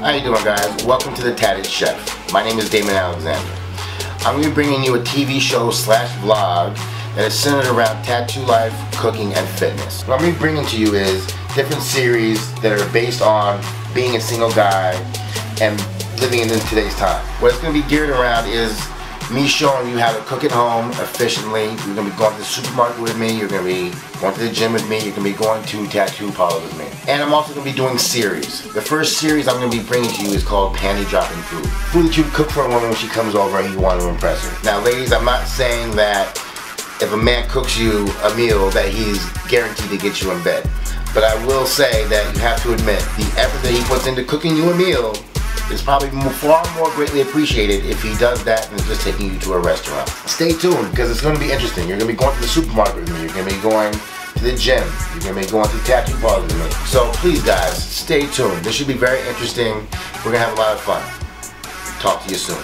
How you doing, guys? Welcome to The Tatted Chef. My name is Damon Alexander. I'm going to be bringing you a TV show / vlog that is centered around tattoo life, cooking, and fitness. What I'm going to be bringing to you is different series that are based on being a single guy and living in today's time. What it's going to be geared around is me showing you how to cook at home efficiently. You're going to be going to the supermarket with me, you're going to be going to the gym with me, you're going to be going to tattoo parlor with me. And I'm also going to be doing series. The first series I'm going to be bringing to you is called Panty Dropping Food. Food that you cook for a woman when she comes over and you want to impress her. Now ladies, I'm not saying that if a man cooks you a meal that he's guaranteed to get you in bed. But I will say that you have to admit, the effort that he puts into cooking you a meal is probably far more greatly appreciated if he does that than just taking you to a restaurant. Stay tuned, because it's going to be interesting. You're going to be going to the supermarket with me. You're going to be going to the gym. You're going to be going to tattoo parlors with me. So please, guys, stay tuned. This should be very interesting. We're going to have a lot of fun. Talk to you soon.